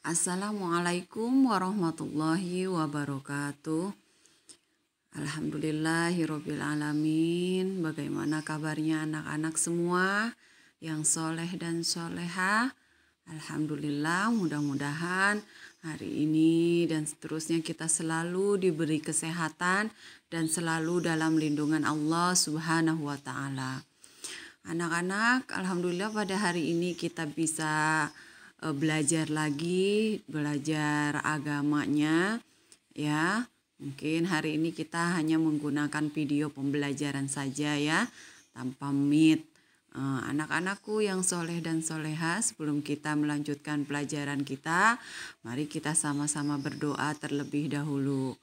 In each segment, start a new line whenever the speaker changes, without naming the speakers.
Assalamualaikum warahmatullahi wabarakatuh. Alhamdulillahirabbil alamin. Bagaimana kabarnya anak-anak semua yang soleh dan soleha? Alhamdulillah, mudah-mudahan hari ini dan seterusnya kita selalu diberi kesehatan dan selalu dalam lindungan Allah Subhanahu wa ta'ala. Anak-anak, alhamdulillah pada hari ini kita bisa belajar lagi, belajar agamanya ya. Mungkin hari ini kita hanya menggunakan video pembelajaran saja ya, tanpa meet. Anak-anakku yang soleh dan soleha, sebelum kita melanjutkan pelajaran kita, mari kita sama-sama berdoa terlebih dahulu.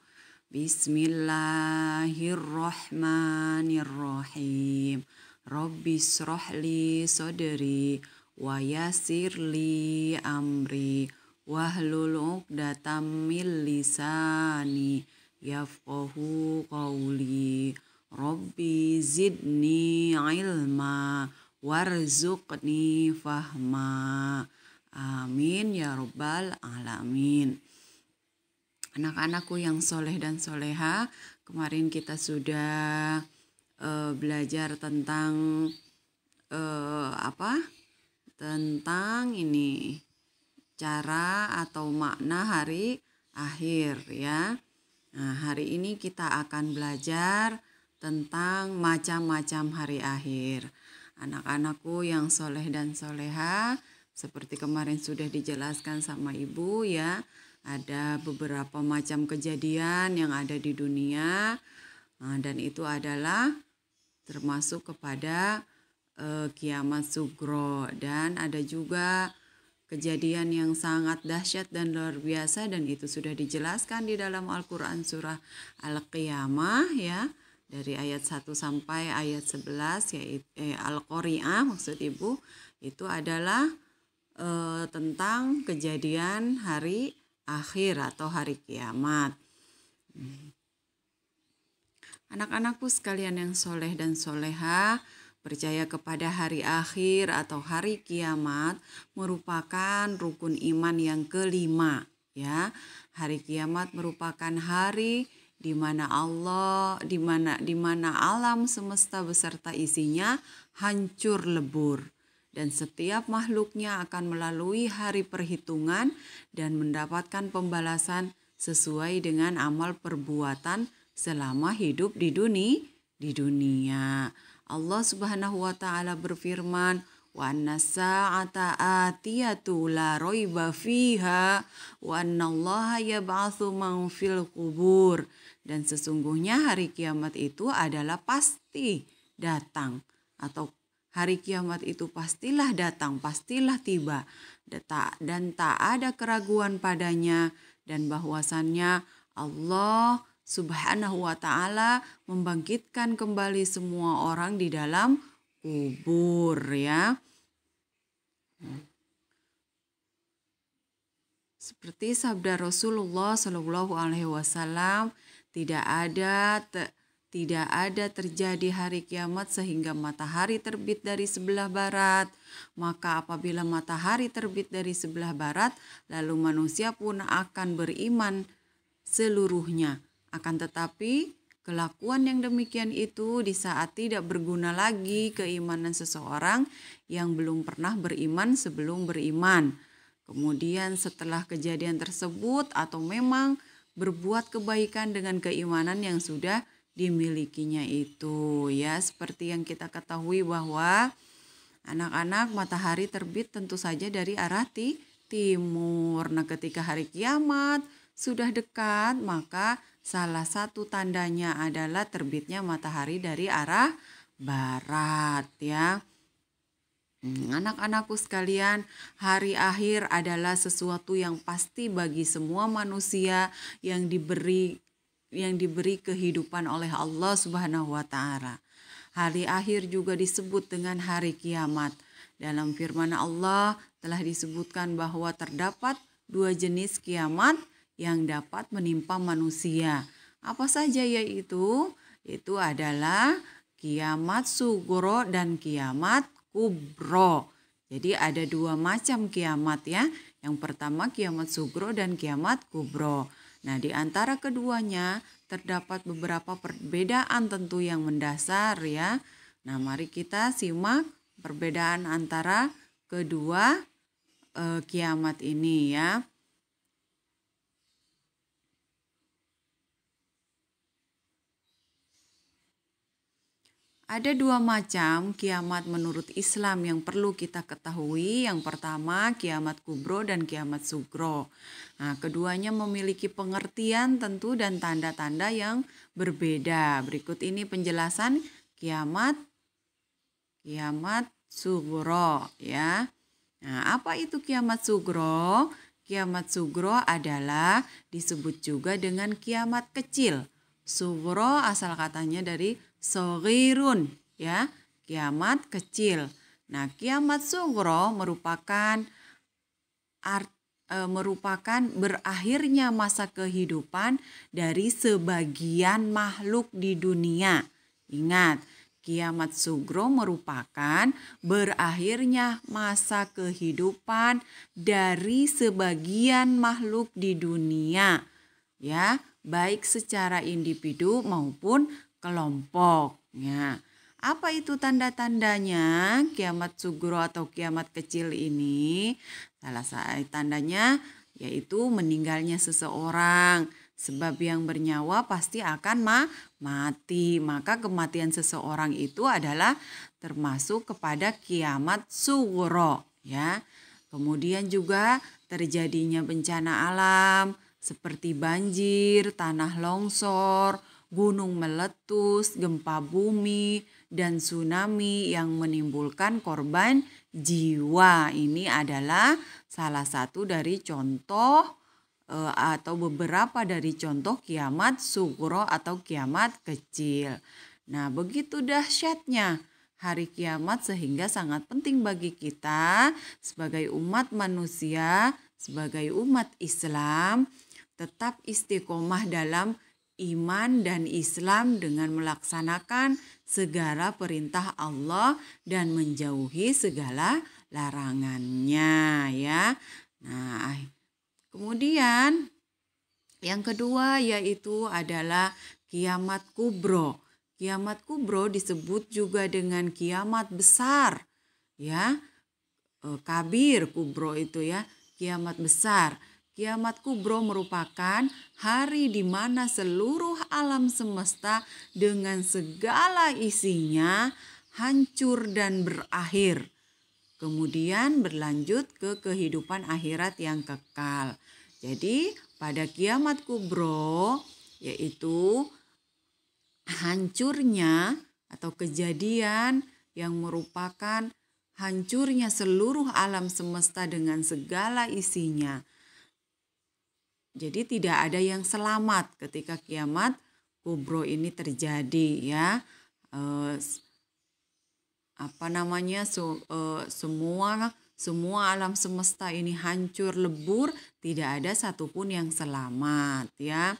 Bismillahirrahmanirrahim. Rabbis rohli sodri wa yasirli amri wahlul uqdatam min lisani yafqahu qawli. Rabbi zidni ilma warzuqni fahma. Amin ya rabbal alamin. Anak-anakku yang soleh dan soleha, kemarin kita sudah belajar tentang tentang ini cara atau makna hari akhir ya. Nah, hari ini kita akan belajar tentang macam-macam hari akhir. Anak-anakku yang soleh dan soleha, seperti kemarin sudah dijelaskan sama ibu ya, ada beberapa macam kejadian yang ada di dunia, dan itu adalah termasuk kepada kiamat sugro, dan ada juga kejadian yang sangat dahsyat dan luar biasa, dan itu sudah dijelaskan di dalam Al-Quran surah Al-Qiyamah ya, dari ayat 1 sampai ayat 11 yaitu Al-Qari'ah maksud ibu, itu adalah tentang kejadian hari akhir atau hari kiamat. Anak-anakku sekalian yang soleh dan soleha, percaya kepada hari akhir atau hari kiamat merupakan rukun iman yang kelima ya. Hari kiamat merupakan hari di mana alam semesta beserta isinya hancur lebur, dan setiap makhluknya akan melalui hari perhitungan dan mendapatkan pembalasan sesuai dengan amal perbuatan selama hidup di dunia. Allah Subhanahu wa ta'ala berfirman, wa anna sa'ata atiyatu la raiba fiha wa annallaha yab'atsu man fil qubur. Dan sesungguhnya hari kiamat itu adalah pasti datang, atau hari kiamat itu pastilah datang, pastilah tiba, dan tak ada keraguan padanya, dan bahwasannya Allah Subhanahu wa ta'ala membangkitkan kembali semua orang di dalam kubur ya. Seperti sabda Rasulullah Shallallahu alaihi wasallam, tidak ada terjadi hari kiamat sehingga matahari terbit dari sebelah barat. Maka apabila matahari terbit dari sebelah barat, lalu manusia pun akan beriman seluruhnya. Akan tetapi kelakuan yang demikian itu di saat tidak berguna lagi keimanan seseorang yang belum pernah beriman sebelum beriman. Kemudian setelah kejadian tersebut atau memang berbuat kebaikan dengan keimanan yang sudah dimilikinya itu ya. Seperti yang kita ketahui bahwa anak-anak, matahari terbit tentu saja dari arah timur. Nah, ketika hari kiamat sudah dekat, maka salah satu tandanya adalah terbitnya matahari dari arah barat ya. Anak-anakku sekalian, hari akhir adalah sesuatu yang pasti bagi semua manusia yang diberi kehidupan oleh Allah Subhanahu wa ta'ala. Hari akhir juga disebut dengan hari kiamat. Dalam firman Allah telah disebutkan bahwa terdapat dua jenis kiamat yang dapat menimpa manusia. Apa saja yaitu? Itu adalah kiamat sugro dan kiamat kubro. Jadi ada dua macam kiamat ya. Yang pertama kiamat sugro dan kiamat kubro. Nah, di antara keduanya terdapat beberapa perbedaan tentu yang mendasar ya. Nah, mari kita simak perbedaan antara kedua kiamat ini ya. Ada dua macam kiamat menurut Islam yang perlu kita ketahui. Yang pertama kiamat kubro dan kiamat sugro. Nah, keduanya memiliki pengertian tentu dan tanda-tanda yang berbeda. Berikut ini penjelasan kiamat sugro ya. Nah, apa itu kiamat sugro? Kiamat sugro adalah disebut juga dengan kiamat kecil. Sugro asal katanya dari soghirun ya, kiamat kecil. Nah, kiamat sugro merupakan berakhirnya masa kehidupan dari sebagian makhluk di dunia. Ingat, kiamat sugro merupakan berakhirnya masa kehidupan dari sebagian makhluk di dunia. Ya, baik secara individu maupun kelompoknya. Apa itu tanda-tandanya kiamat sugro atau kiamat kecil ini? Salah satu tandanya yaitu meninggalnya seseorang. Sebab yang bernyawa pasti akan mati. Maka kematian seseorang itu adalah termasuk kepada kiamat sugro ya. Kemudian juga terjadinya bencana alam seperti banjir, tanah longsor, gunung meletus, gempa bumi, dan tsunami yang menimbulkan korban jiwa. Ini adalah salah satu dari contoh atau beberapa dari contoh kiamat sugro atau kiamat kecil. Nah, begitu dahsyatnya hari kiamat sehingga sangat penting bagi kita sebagai umat manusia, sebagai umat Islam, tetap istiqomah dalam iman dan Islam dengan melaksanakan segala perintah Allah dan menjauhi segala larangannya ya. Nah, kemudian yang kedua yaitu adalah kiamat kubro. Kiamat kubro disebut juga dengan kiamat besar ya. Kabir kubro itu ya, kiamat besar. Kiamat kubro merupakan hari di mana seluruh alam semesta dengan segala isinya hancur dan berakhir. Kemudian berlanjut ke kehidupan akhirat yang kekal. Jadi pada kiamat kubro yaitu hancurnya atau kejadian yang merupakan hancurnya seluruh alam semesta dengan segala isinya. Jadi tidak ada yang selamat ketika kiamat kubro ini terjadi ya. Semua alam semesta ini hancur lebur, tidak ada satupun yang selamat ya.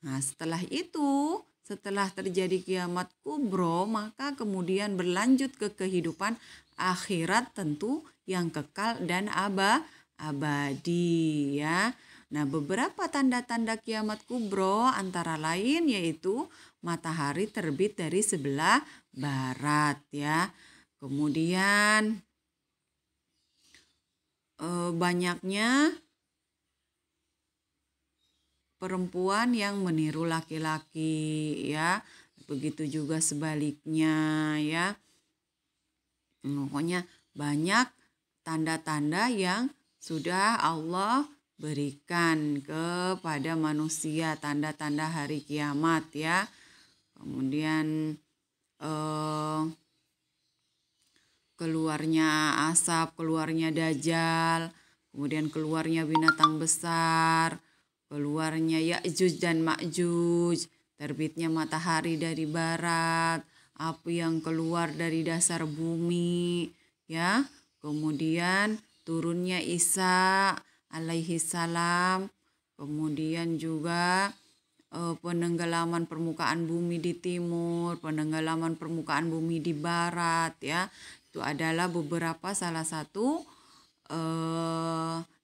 Nah, setelah terjadi kiamat kubro, maka kemudian berlanjut ke kehidupan akhirat tentu yang kekal dan abadi ya. Nah, beberapa tanda-tanda kiamat kubro antara lain yaitu matahari terbit dari sebelah barat ya. Kemudian banyaknya perempuan yang meniru laki-laki ya. Begitu juga sebaliknya ya. Pokoknya banyak tanda-tanda yang sudah Allah berikan kepada manusia, tanda-tanda hari kiamat ya. Kemudian keluarnya asap, keluarnya dajjal, kemudian keluarnya binatang besar, keluarnya Ya'juj dan Ma'juj, terbitnya matahari dari barat, api yang keluar dari dasar bumi ya. Kemudian turunnya Isa alaihi salam, kemudian juga penenggelaman permukaan bumi di timur, penenggelaman permukaan bumi di barat ya. Itu adalah beberapa salah satu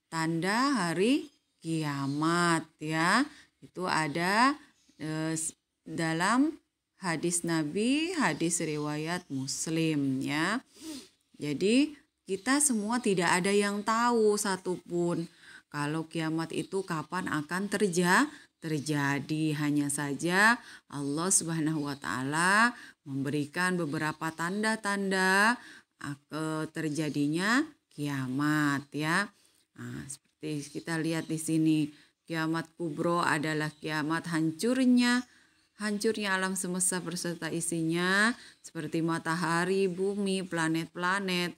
tanda hari kiamat ya. Itu ada dalam hadis Nabi, hadis riwayat Muslim ya. Jadi kita semua tidak ada yang tahu satupun kalau kiamat itu kapan akan terjadi. Hanya saja Allah Subhanahu wa taala memberikan beberapa tanda-tanda terjadinya kiamat ya. Nah, seperti kita lihat di sini, kiamat kubro adalah kiamat hancurnya alam semesta berserta isinya, seperti matahari, bumi, planet-planet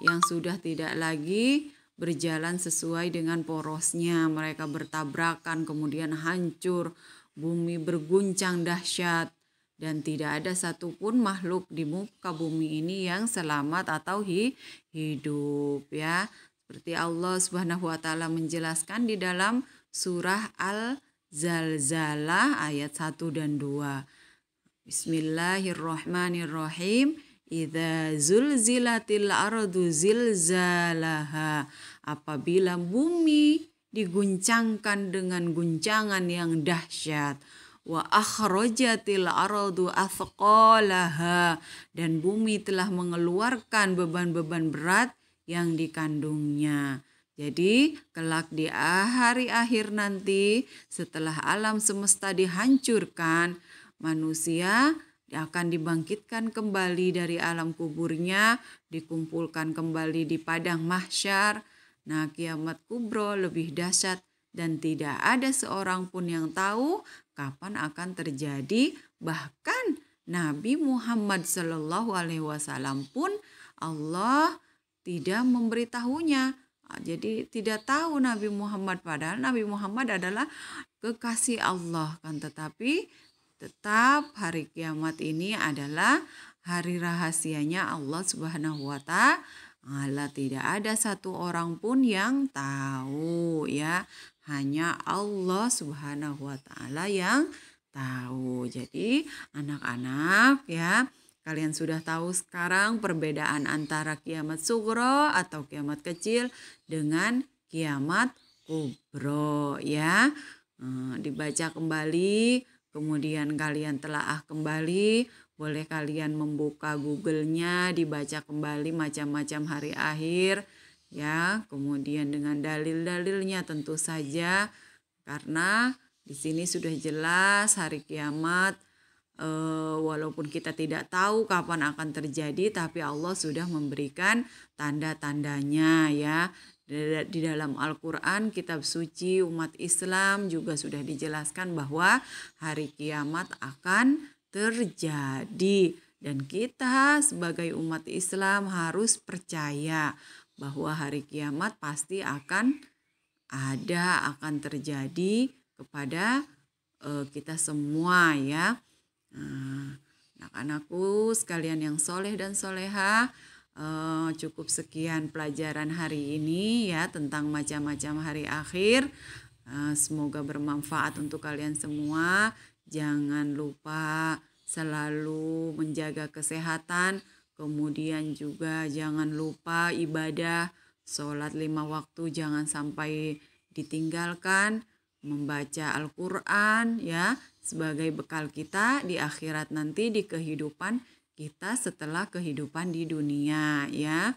yang sudah tidak lagi berjalan sesuai dengan porosnya. Mereka bertabrakan, kemudian hancur, bumi berguncang dahsyat, dan tidak ada satupun makhluk di muka bumi ini yang selamat atau hidup ya. Seperti Allah Subhanahu wa taala menjelaskan di dalam surah Al-Zalzalah ayat 1 dan 2. Bismillahirrahmanirrahim. Idza zulzilatil ardu zilzalaha. Apabila bumi diguncangkan dengan guncangan yang dahsyat. Wa akhrajatil ardu athqalaha. Dan bumi telah mengeluarkan beban-beban berat yang dikandungnya. Jadi kelak di hari akhir nanti, setelah alam semesta dihancurkan, manusia akan dibangkitkan kembali dari alam kuburnya, dikumpulkan kembali di padang mahsyar. Nah, kiamat kubro lebih dahsyat dan tidak ada seorang pun yang tahu kapan akan terjadi. Bahkan Nabi Muhammad SAW pun Allah tidak memberitahunya. Jadi tidak tahu Nabi Muhammad, padahal Nabi Muhammad adalah kekasih Allah kan, tetapi tetap hari kiamat ini adalah hari rahasianya Allah Subhanahu wa taala. Tidak ada satu orang pun yang tahu ya, hanya Allah Subhanahu wa taala yang tahu. Jadi anak-anak ya, kalian sudah tahu sekarang perbedaan antara kiamat sugro atau kiamat kecil dengan kiamat kubro ya. Dibaca kembali, kemudian kalian telaah kembali. Boleh kalian membuka Google-nya, dibaca kembali macam-macam hari akhir ya. Kemudian dengan dalil-dalilnya tentu saja, karena di sini sudah jelas hari kiamat. Walaupun kita tidak tahu kapan akan terjadi, tapi Allah sudah memberikan tanda-tandanya ya. Di dalam Al-Quran, kitab suci umat Islam juga sudah dijelaskan bahwa hari kiamat akan terjadi. Dan kita sebagai umat Islam harus percaya bahwa hari kiamat pasti akan terjadi kepada kita semua ya. Anak-anakku sekalian yang soleh dan soleha, cukup sekian pelajaran hari ini ya tentang macam-macam hari akhir. Semoga bermanfaat untuk kalian semua. Jangan lupa selalu menjaga kesehatan, kemudian juga jangan lupa ibadah, sholat 5 waktu jangan sampai ditinggalkan, membaca Al-Quran ya, sebagai bekal kita di akhirat nanti, di kehidupan kita setelah kehidupan di dunia ya.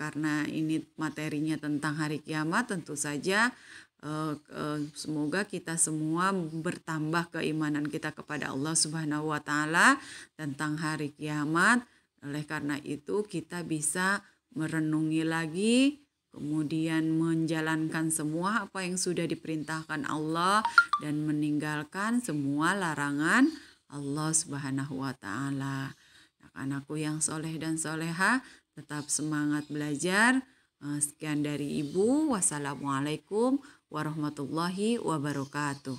Karena ini materinya tentang hari kiamat, tentu saja semoga kita semua bertambah keimanan kita kepada Allah Subhanahu wa taala tentang hari kiamat. Oleh karena itu kita bisa merenungi lagi, kemudian menjalankan semua apa yang sudah diperintahkan Allah dan meninggalkan semua larangan Allah Subhanahu wa taala. Anak-anakku yang soleh dan soleha, tetap semangat belajar. Sekian dari Ibu. Wassalamualaikum warahmatullahi wabarakatuh.